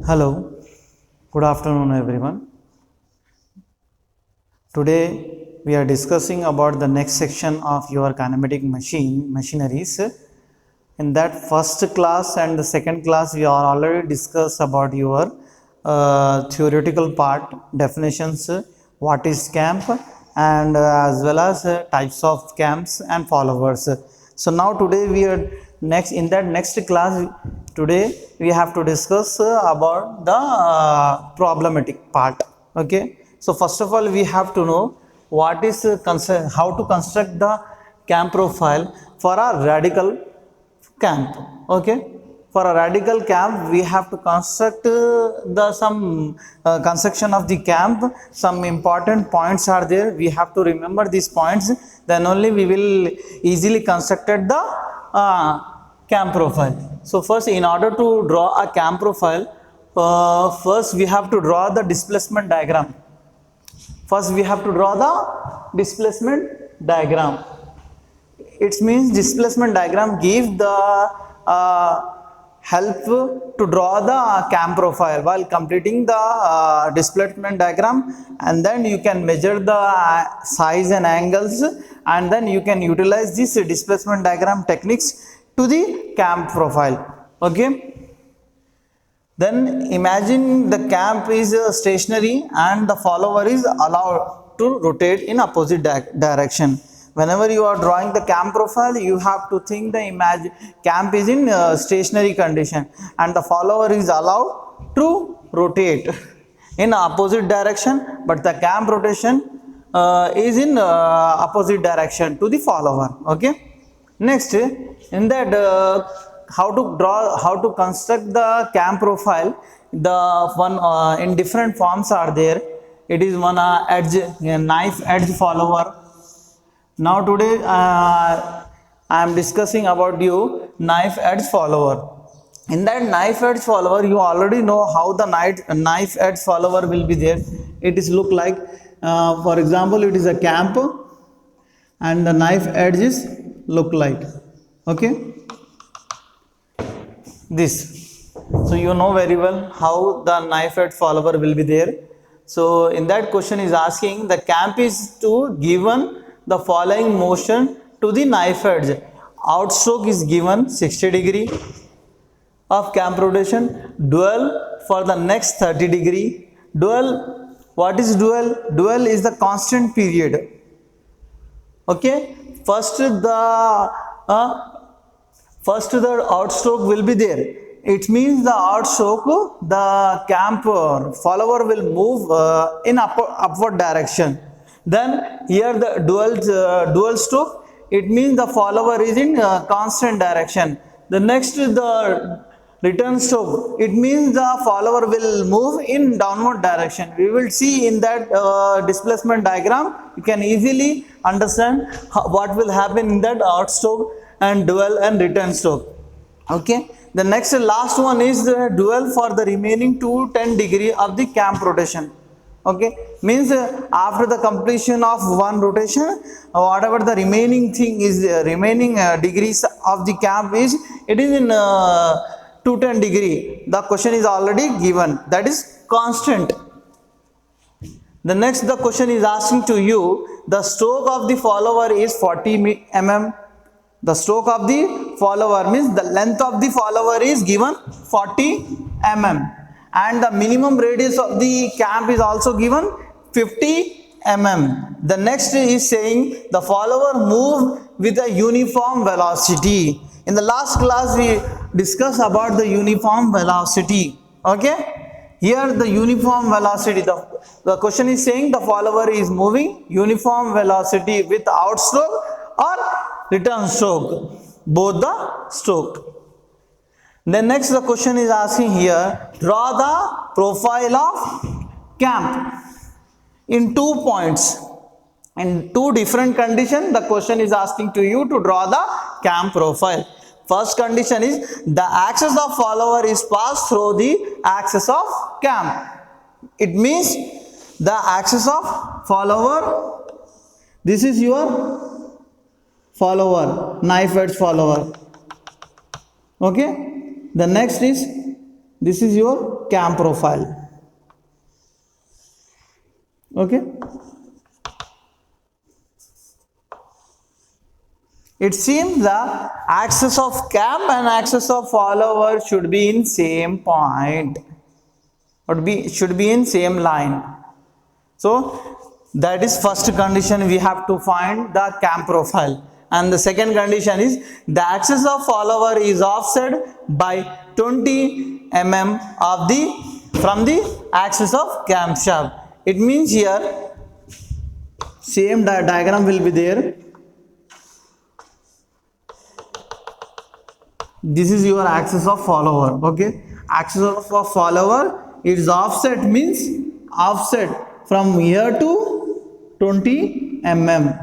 Hello, good afternoon everyone. Today we are discussing about the next section of your kinematic machineries. In that first class and the second class we are already discussed about your theoretical part, definitions, what is camp, and as well as types of camps and followers. So now today we are next class. Today we have to discuss about the problematic part. Okay, so first of all we have to know what is how to construct the camp profile for a radical camp. Okay, for a radical camp we have to construct the some construction of the camp. Some important points are there, we have to remember these points, then only we will easily constructed the camp profile. So first, in order to draw a camp profile, first we have to draw the displacement diagram. First we have to draw the displacement diagram. It means displacement diagram gives the help to draw the camp profile while completing the displacement diagram, and then you can measure the size and angles, and then you can utilize this displacement diagram techniques to the camp profile. Okay, then imagine the camp is stationary and the follower is allowed to rotate in opposite direction. Whenever you are drawing the camp profile, you have to think the camp is in stationary condition and the follower is allowed to rotate in opposite direction, but the camp rotation is in opposite direction to the follower. Okay, next in that how to construct the camp profile, the one in different forms are there. It is one knife edge follower. Now today I am discussing about you knife edge follower. In that knife edge follower, you already know how the knife edge follower will be there. It is look like, for example, it is a camp and the knife edges look like, okay, this. So you know very well how the knife edge follower will be there. So in that question is asking the camp is to given the following motion to the knife edge. Outstroke is given 60 degree of camp rotation, dual for the next 30 degree. Dual, what is dual? Dual is the constant period. Okay, first the outstroke will be there. It means the outstroke, the camp follower will move in upward direction. Then here the dual stroke, it means the follower is in constant direction. The next the return stroke, it means the follower will move in downward direction. We will see in that displacement diagram. You can easily understand what will happen in that outstroke and dual and return stroke. Okay, the next last one is the dual for the remaining 210 degree of the camp rotation. Okay, means after the completion of one rotation, whatever the remaining thing is, remaining degrees of the camp is, it is in 210 degree. The question is already given, that is constant. The next the question is asking to you, the stroke of the follower is 40 mm. The stroke of the follower means the length of the follower is given 40 mm. And the minimum radius of the camp is also given 50 mm. The next is saying the follower move with a uniform velocity. In the last class we discussed about the uniform velocity. Okay, here the uniform velocity, the question is saying the follower is moving uniform velocity with outstroke or return stroke, both the stroke. Then next the question is asking here, draw the profile of camp in 2 points. In 2 different conditions, the question is asking to you to draw the camp profile. First condition is the axis of follower is passed through the axis of camp. It means the axis of follower, this is your follower, knife edge follower. Okay, the next is This is your cam profile. Okay. It seems the axis of cam and axis of follower should be in same point. Should be in same line. So that is first condition, we have to find the cam profile. And the second condition is the axis of follower is offset by 20 mm of from the axis of camshaft. It means here same diagram will be there. This is your axis of follower. Okay, axis of follower is offset, means offset from here to 20 mm.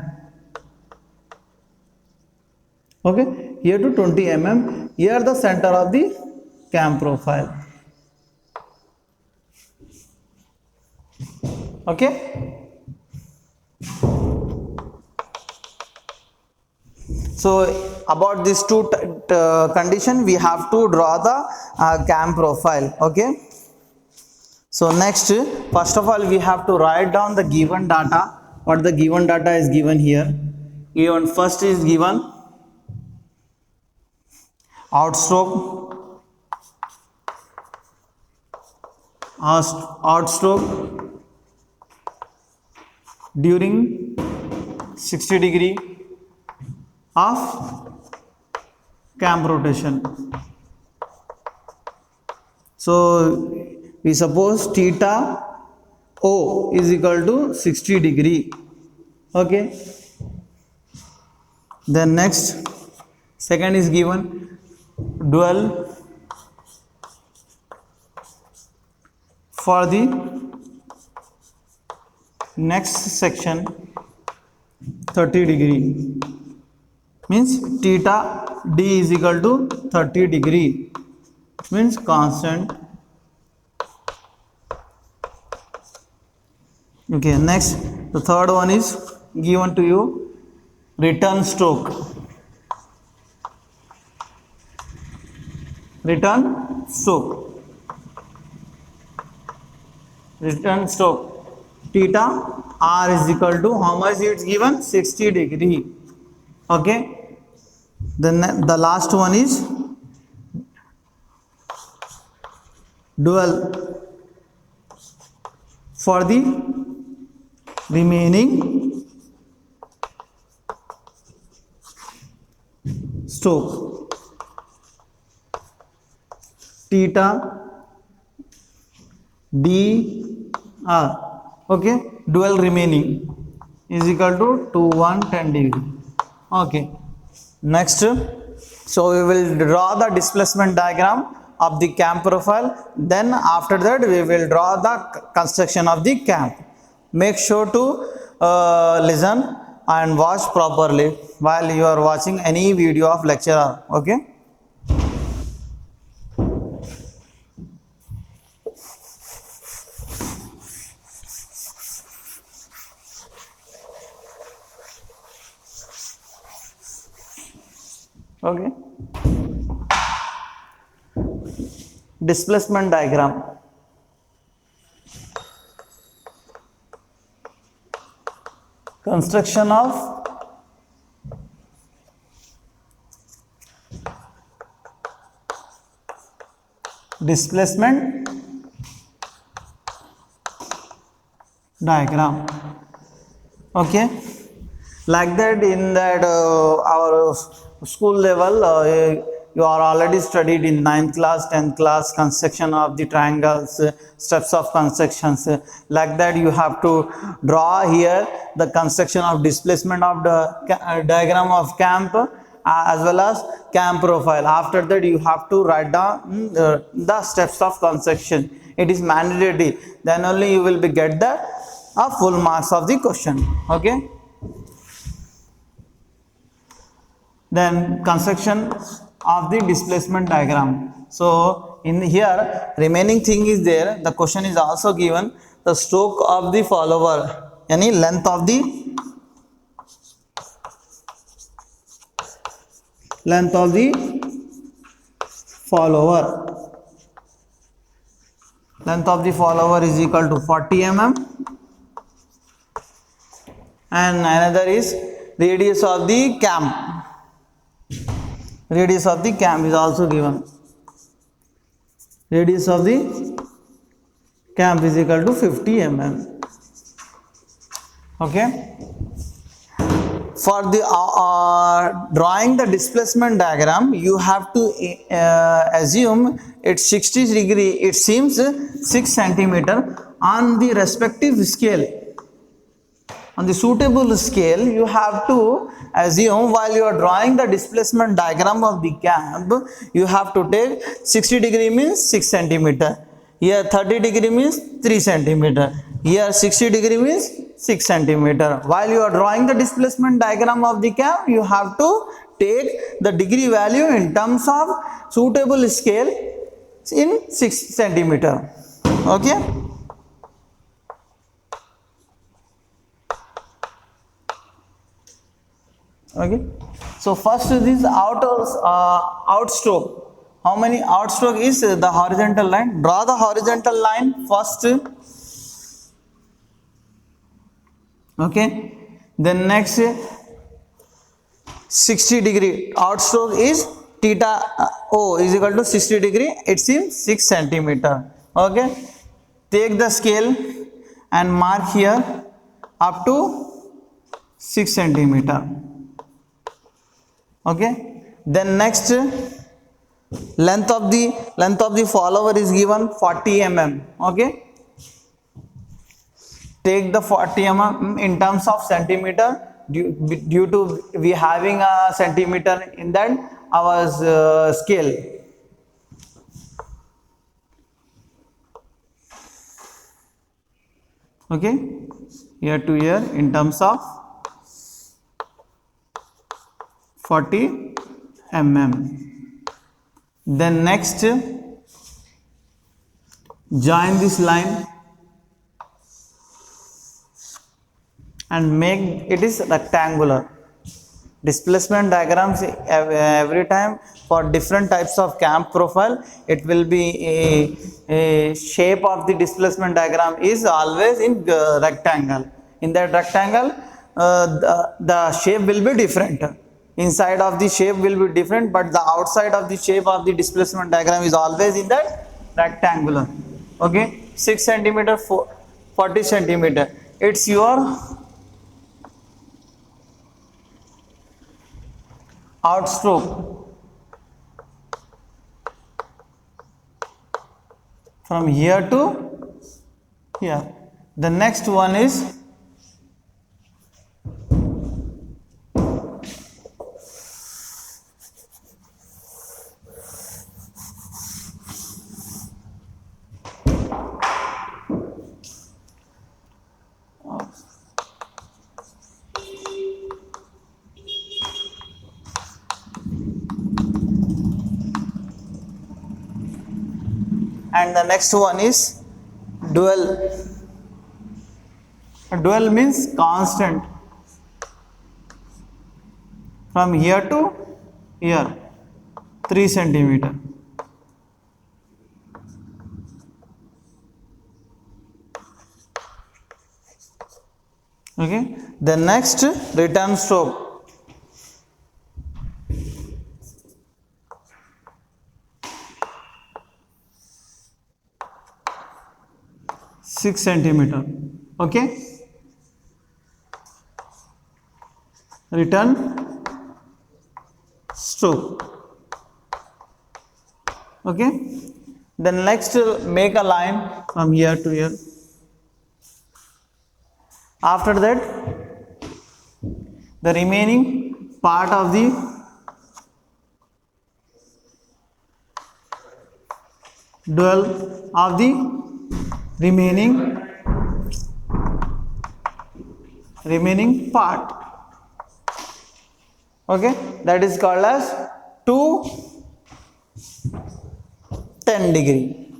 Okay, here to 20 mm. Here the center of the cam profile. Okay. So about these two condition, we have to draw the cam profile. Okay. So next, first of all, we have to write down the given data. What the given data is given here. Even first is given outstroke, during 60 degree of cam rotation. So we suppose theta O is equal to 60 degree. Okay. Then next, second is given dual for the next section 30 degree, means theta D is equal to 30 degree, means constant. Okay, next the third one is given to you, return stroke. Return stroke theta R is equal to how much it's given, 60 degree. Okay. Then the last one is dual for the remaining stroke, theta D R. Okay, dual remaining is equal to 210 degree. Okay, next, so we will draw the displacement diagram of the cam profile. Then after that we will draw the construction of the cam. Make sure to listen and watch properly while you are watching any video of lecturer. Okay. Okay. Displacement diagram. Construction of displacement diagram. Okay, like that in that our school level, you are already studied in 9th class, 10th class, construction of the triangles, steps of constructions. Like that you have to draw here the construction of displacement of the diagram of camp as well as cam profile. After that you have to write down the steps of construction. It is mandatory, then only you will be get the full marks of the question. Okay. Then construction of the displacement diagram. So in here remaining thing is there. The question is also given the stroke of the follower, any length of the follower. length of the follower is equal to 40 mm, and another is radius of the cam. Radius of the cam is also given. Radius of the cam is equal to 50 mm. Okay. For the drawing the displacement diagram, you have to assume it's 60 degree, it seems 6 centimeter on the respective scale. On the suitable scale, you have to assume while you are drawing the displacement diagram of the cam, you have to take 60 degree means 6 centimeter. Here 30 degree means 3 centimeter. Here 60 degree means 6 centimeter. While you are drawing the displacement diagram of the cam, you have to take the degree value in terms of suitable scale in 6 centimeter. Okay. Okay. So first this outstroke. How many outstroke is the horizontal line? Draw the horizontal line first. Okay. Then next 60 degree outstroke is theta O is equal to 60 degree. It seems 6 centimeter. Okay. Take the scale and mark here up to 6 centimeter. Okay. Then next length of the follower is given 40 mm. Okay. Take the 40 mm in terms of centimeter, due to we having a centimeter in that our scale. Okay, here to here in terms of 40 mm. Then next join this line and make it is rectangular. Displacement diagrams every time for different types of cam profile, it will be a shape of the displacement diagram is always in rectangle. In that rectangle, the shape will be different. Inside of the shape will be different, but the outside of the shape of the displacement diagram is always in that rectangular. Okay, 6 centimeter, 40 centimeter. It's your outstroke from here to here. The next one is and the next one is dual. Dual means constant from here to here 3 centimeter. Okay. The next return stroke. Six centimeter. Okay. Return stroke. Okay. Then next make a line from here to here. After that, the remaining part of the dual of the remaining part. Okay, that is called as 210 degree.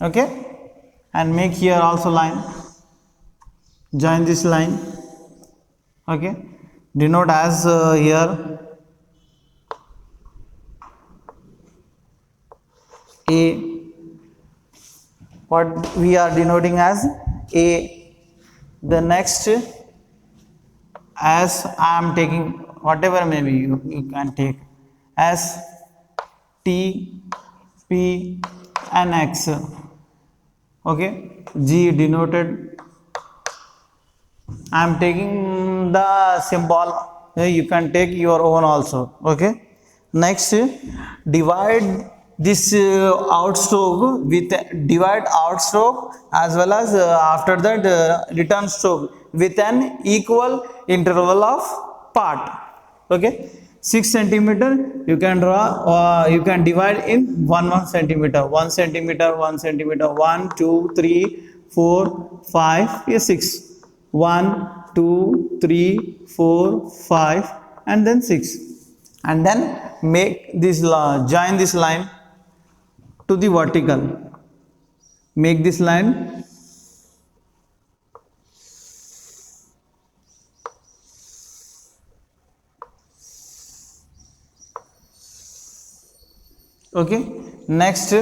Okay, and make here also line. Join this line. Okay, denote as here A, what we are denoting as A. The next, as I am taking whatever maybe you can take as T, P and X. Okay, G denoted, I am taking the symbol, you can take your own also. Okay, next divide this outstroke with divide outstroke as well as after that return stroke with an equal interval of part. Okay, 6 centimeter you can draw, you can divide in 1 centimeter, 1 centimeter, 1 centimeter, 1 2 3 4 5 6, 1 2 3 4 5 and then 6, and then make this join this line to the vertical, make this line, okay. Next,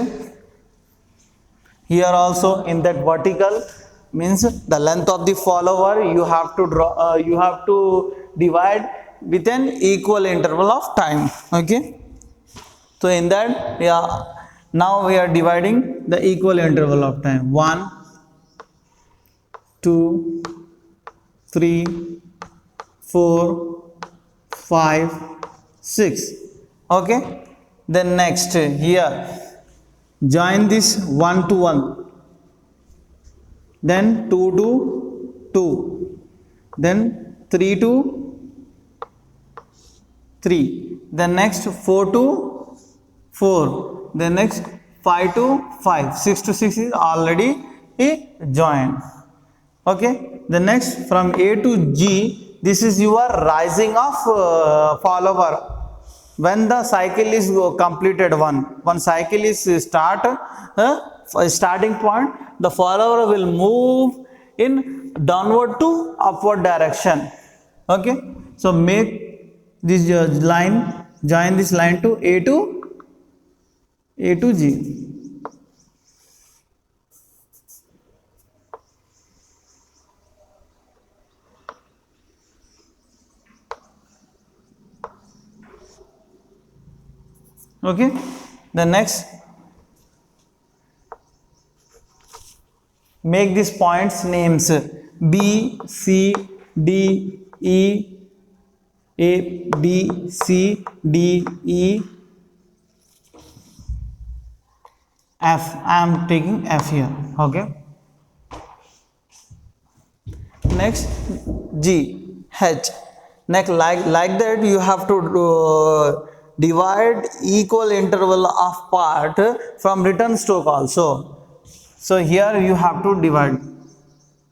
here also in that vertical means the length of the follower you have to draw, you have to divide with an equal interval of time. Okay, so in that, yeah, now we are dividing the equal interval of time, 1 2 3 4 5 6. Okay, then next here join this 1 to 1, then 2 to 2, then 3 to 3, then next 4 to 4, then next 5 to 5, 6 to 6 is already joined. Okay, the next from A to G, this is your rising of follower. When the cycle is completed, one cycle is starting point, the follower will move in downward to upward direction. Okay, so make this line, join this line to A to G. Okay, the next, make these points names B, C, D, E, A, B, C, D, E, F. I am taking F here. Okay, next G, H. Next, like that you have to divide equal interval of part from return stroke also. So here you have to divide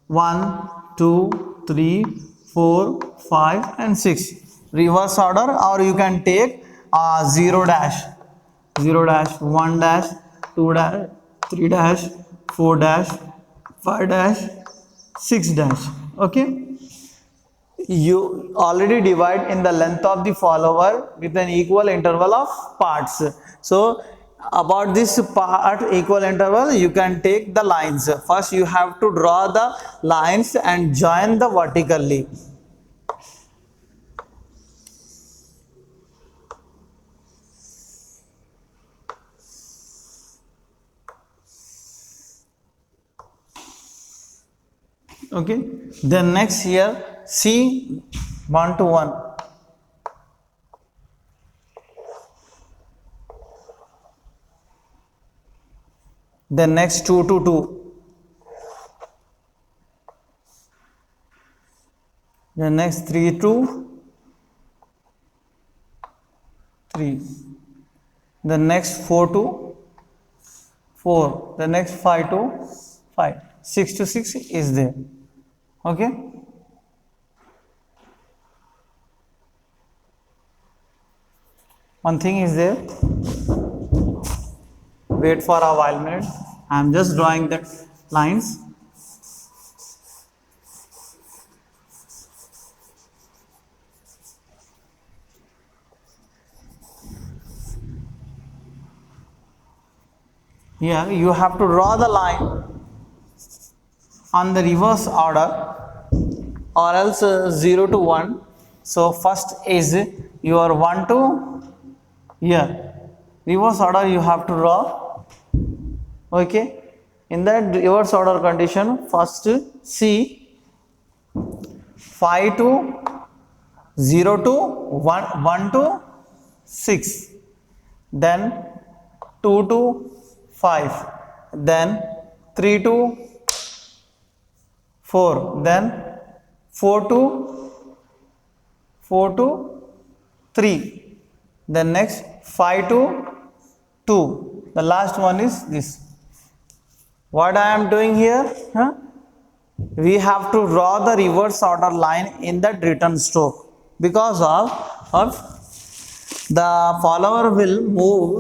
1 2 3 4 5 and 6, reverse order, or you can take 0 dash 0 dash 1 dash 2 dash 3 dash 4 dash 5 dash 6 dash. Okay, you already divide in the length of the follower with an equal interval of parts. So about this part equal interval, you can take the lines. First you have to draw the lines and join the vertically. Okay, then next here C 1 to 1, then next 2 to 2, then next 3 to 3, the next 4 to 4, the next 5 to 5, 6 to 6 is there. Okay, one thing is there, wait for a while minute, I am just drawing the lines. here you have to draw the line on the reverse order, or else 0 to 1. So first is your 1 to here, reverse order you have to draw. Okay, in that reverse order condition, first see 5 to 0 to 1, 1 to 6, then 2 to 5, then 3 to 4, then 4 to 3, then next 5 to 2, the last one is this. What I am doing here, we have to draw the reverse order line in that return stroke, because of the follower will move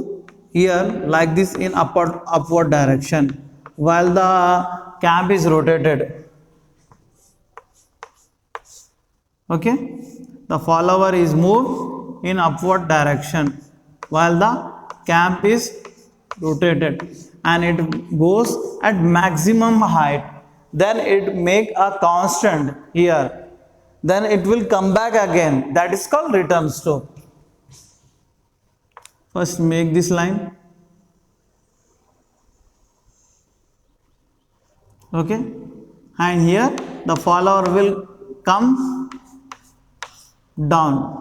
here like this in upward direction while the cam is rotated. Okay, the follower is moved in upward direction while the cam is rotated, and it goes at maximum height. Then it make a constant here, then it will come back again. That is called return stroke. First make this line. Okay, and here the follower will come down.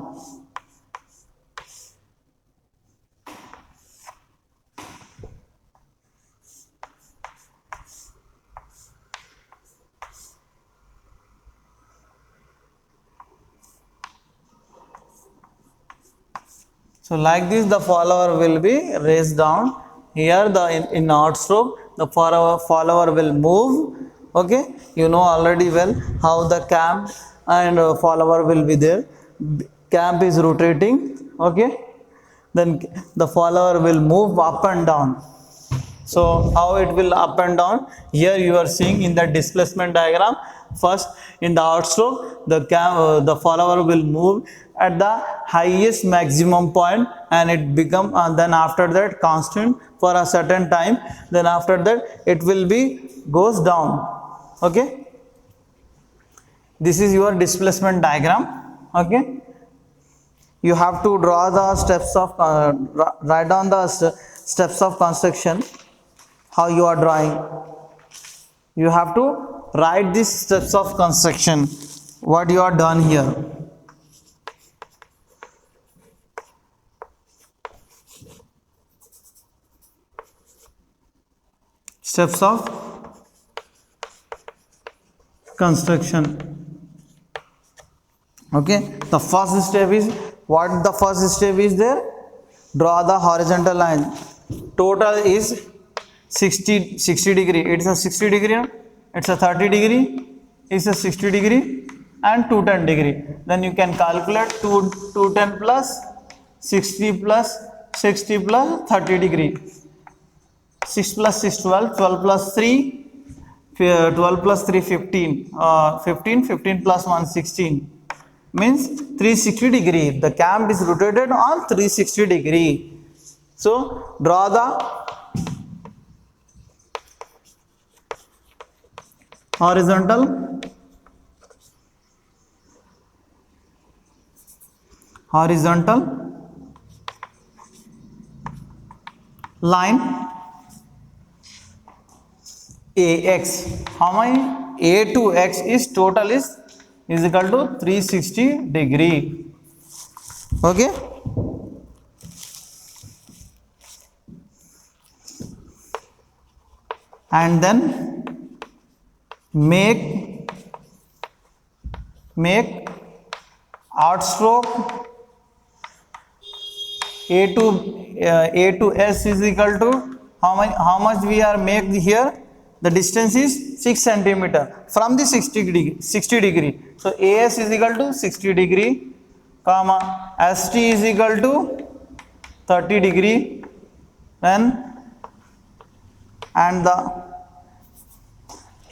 So like this the follower will be raised down. Here the in outstroke the follower will move. Okay, you know already well how the cam and follower will be there. Cam is rotating. Okay, then the follower will move up and down. So how it will up and down? Here you are seeing in the displacement diagram. First in the outstroke the follower will move at the highest maximum point, and it become then after that constant for a certain time, then after that it will be goes down. Okay, this is your displacement diagram. Okay, you have to draw the steps of write down the steps of construction. How you are drawing, you have to write these steps of construction, what you are done here. Steps of construction. Okay, the first step is what? The first step is there, draw the horizontal line. Total is 60 degree. It's a 60 degree, it's a 30 degree, it's a 60 degree, and 210 degree. Then you can calculate 210 plus 60 plus 60 plus 30 degree. 6 plus 6 12, 12 plus 3 12 plus 3 15, 15 plus 1 16, means 360 degree. The cam is rotated on 360 degree. So draw the horizontal line AX. How many? A to X is total is equal to 360 degree. Okay, and then make outstroke A to S is equal to how much we are make here. The distance is 6 centimeter from the 60 degree. So AS is equal to 60 degree, comma ST is equal to 30 degree, then and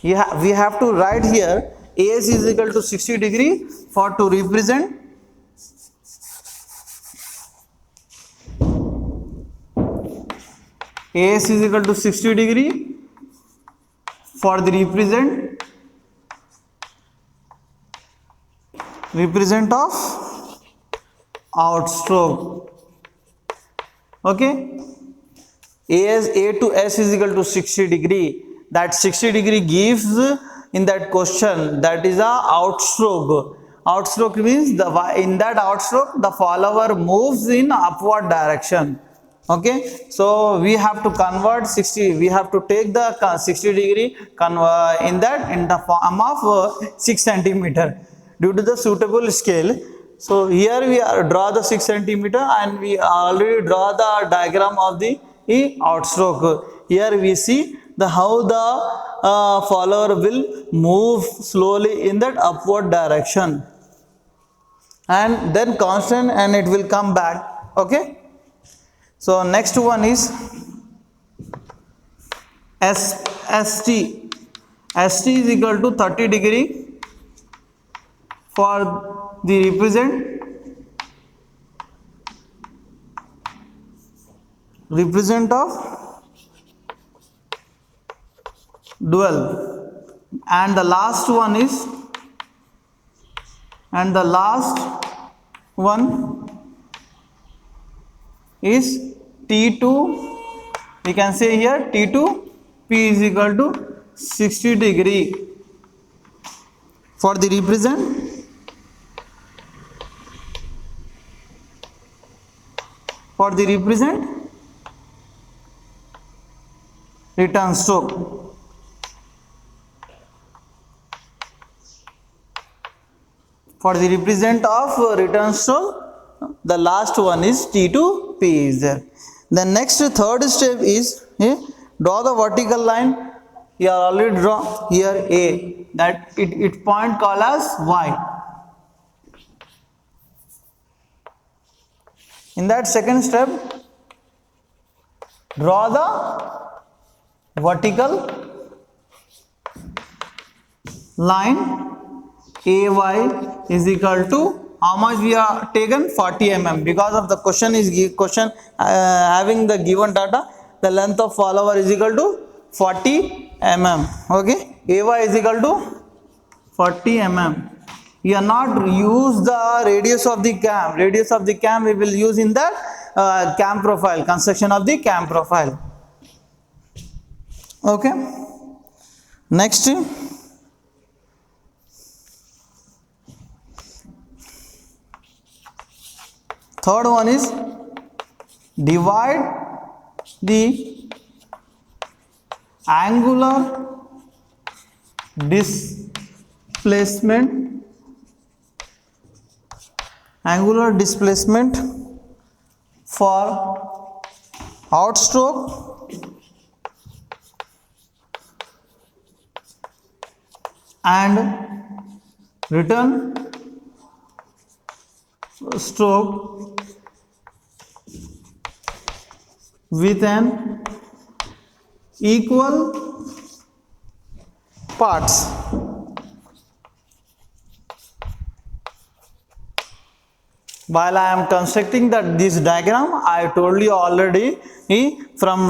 we have to write here AS is equal to 60 degree for to represent AS is equal to 60 degree for the represent of outstroke. Okay, A to S is equal to 60 degree. That 60 degree gives in that question, that is a outstroke. Outstroke means in that outstroke the follower moves in upward direction. Okay, so we have to convert 60, we have to take the 60 degree in the form of 6 centimeter due to the suitable scale. So here we draw the 6 centimeter and we already draw the diagram of the outstroke. Here we see how the follower will move slowly in that upward direction, and then constant, and it will come back. Okay, so next one is ST. ST is equal to 30 degree for the represent of dual, and the last one is T2. We can say here T2 P is equal to 60 degree for the represent return stroke. For the represent of return stroke, the last one is T2 P is there. The next third step is draw the vertical line. You are already draw here A, that it point called as Y. In that second step, draw the vertical line. AY is equal to how much we are taken, 40 mm, because of the question having the given data, the length of follower is equal to 40 mm. Okay, AY is equal to 40 mm. We are not use the radius of the cam. Radius of the cam we will use in the cam profile, construction of the cam profile. Okay, next third one is divide the angular displacement for outstroke and return stroke with an equal parts. While I am constructing this diagram, I told you already from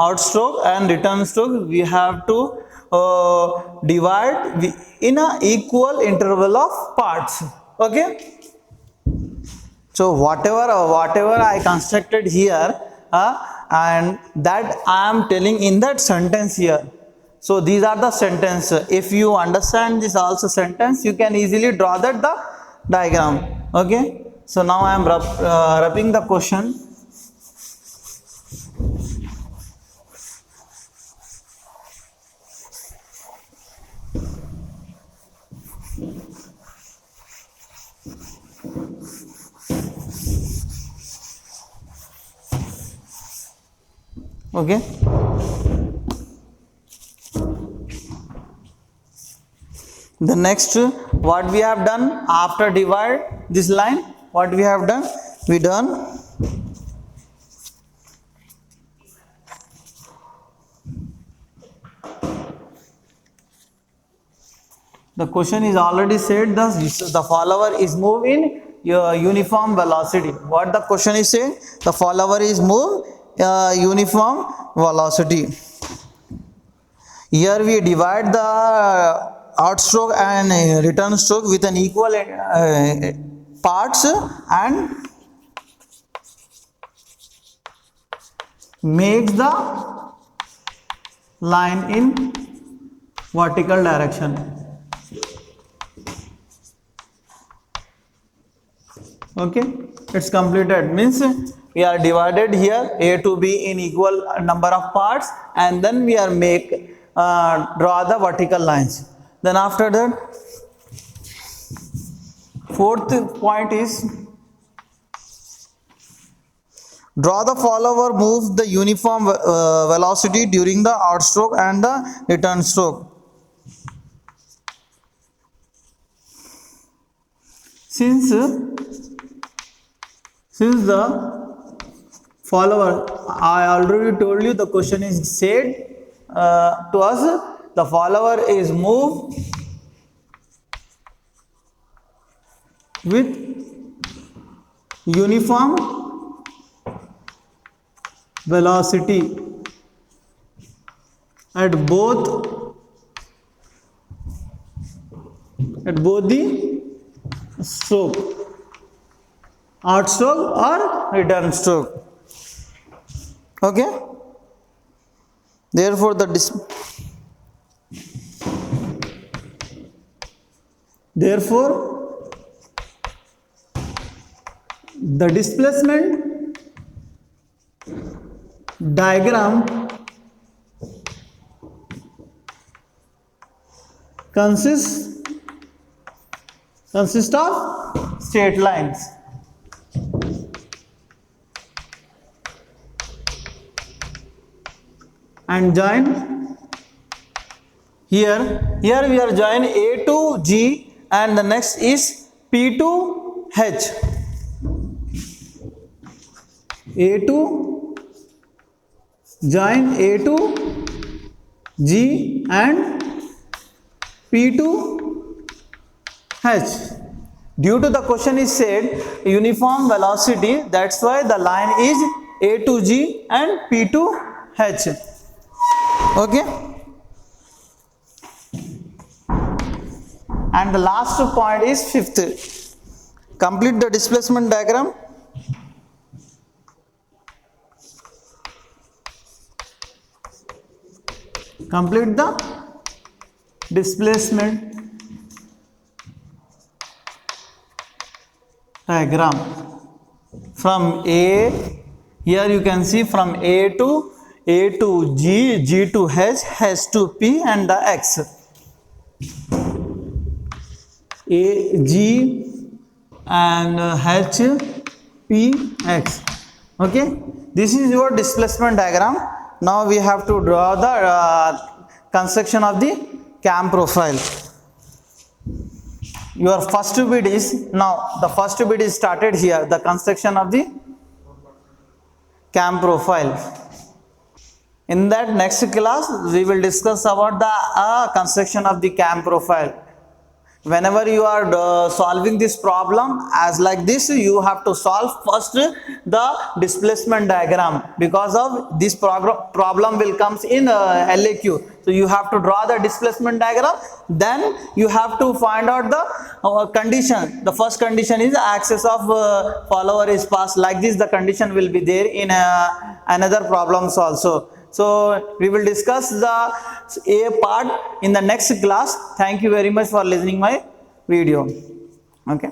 outstroke and return stroke we have to divide in a equal interval of parts. Okay, so whatever I constructed here and that I am telling in that sentence here. So these are the sentence. If you understand this also sentence, you can easily draw that the diagram. Okay, so now I am wrapping the question. Okay, the next what we have done after divide this line, what we have done, the question is already said the follower is moved in uniform velocity. What the question is saying, the follower is moved uniform velocity. Here we divide the outstroke and return stroke with an equal parts and makes the line in vertical direction. Okay, it's completed. Means we are divided here A to B in equal number of parts, and then we are draw the vertical lines. Then after that, fourth point is draw the follower move the uniform velocity during the outstroke and the return stroke. Since the follower, I already told you the question is said to us, the follower is moved with uniform velocity at both the stroke, outstroke or return stroke. Okay, therefore the displacement diagram consists of straight lines. And join here we are join A to G, and the next is P to H. A to join A to G and P to H. Due to the question is said uniform velocity, that's why the line is A to G and P to H. Okay, and the last point is fifth. Complete the displacement diagram. Complete the displacement diagram from A. Here you can see from A to G, G to H, H to P, and the X. A, G, and H, P, X. Okay, this is your displacement diagram. Now we have to draw the construction of the cam profile. Your first bit is, now the first bit is started here, the construction of the cam profile. In that next class, we will discuss about the construction of the cam profile. Whenever you are solving this problem as like this, you have to solve first the displacement diagram, because of this problem will comes in LAQ. So you have to draw the displacement diagram, then you have to find out the condition. The first condition is axis of follower is passed. Like this, the condition will be there in another problems also. So we will discuss the A part in the next class. Thank you very much for listening my video. Okay.